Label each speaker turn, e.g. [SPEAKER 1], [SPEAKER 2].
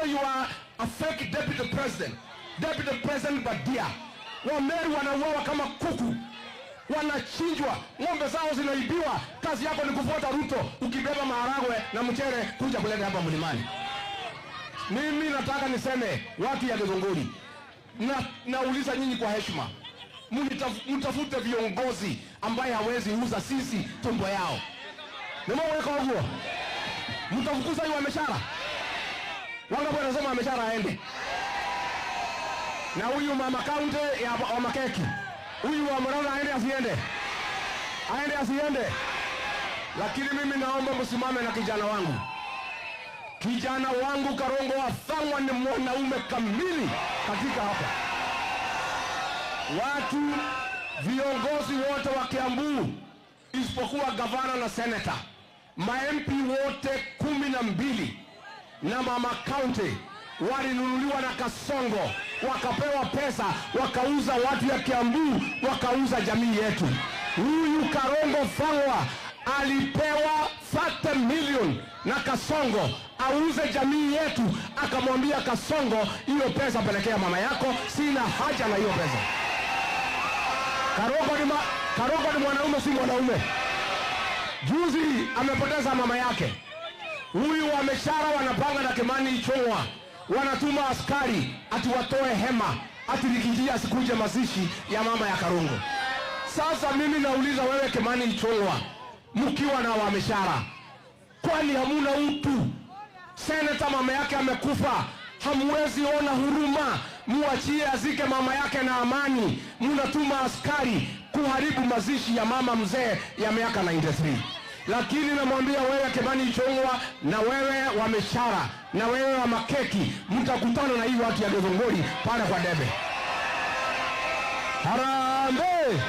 [SPEAKER 1] you are a fake deputy president. Deputy President Badia. Wameru wanauawa kama kuku. Wanachinjwa, ng'ombe zao zinaibiwa. Kazi yako ni kufuata Ruto ukibeba maharagwe na mchere kuja kuleta hapa mlimani. Mimi nataka niseme watu ya Githunguri, nauliza nyinyi kwa heshima, mtafute viongozi ambaye hawezi uza sisi tumbo yao. Nimeweka huo. Mtafukuza hiyo ameshara. Wangapi wanasema ameshara aende? Na huyu mama kaunti ya Makeki, huyu wa Murang'a aende asiende? Aende asiende? Lakini mimi naomba msimame na kijana wangu. Kijana wangu Karongo Wathang'wa ni mwanaume kamili katika hapa. Watu viongozi wote wa Kiambu isipokuwa gavana na seneta, ma-MP wote 12 na mama county walinunuliwa na Kasongo, wakapewa pesa, wakauza watu ya Kiambu, wakauza jamii yetu. Huyu Karongo Wathang'wa alipewa 30 million na Kasongo auze jamii yetu, akamwambia Kasongo, hiyo pesa pelekea mama yako, sina haja na hiyo pesa. Karongo ni mwanaume, si mwanaume. Juzi amepoteza mama yake. Huyu wameshara wanapanga na Kimani Ichung'wa, wanatuma askari ati watoe hema ati likijia asikuje mazishi ya mama ya Karongo. Sasa mimi nauliza wewe Kimani Ichung'wa, mkiwa na wameshara, kwani hamuna utu? Seneta mama yake amekufa, hamwezi ona huruma? Muachie azike mama yake na amani. Mnatuma askari kuharibu mazishi ya mama mzee ya miaka 93. Lakini namwambia wewe Kimani Ichung'wa, na wewe wameshara, na wewe wa Makeki, mtakutana na hii watu ya Githunguri pale kwa debe. Harambee!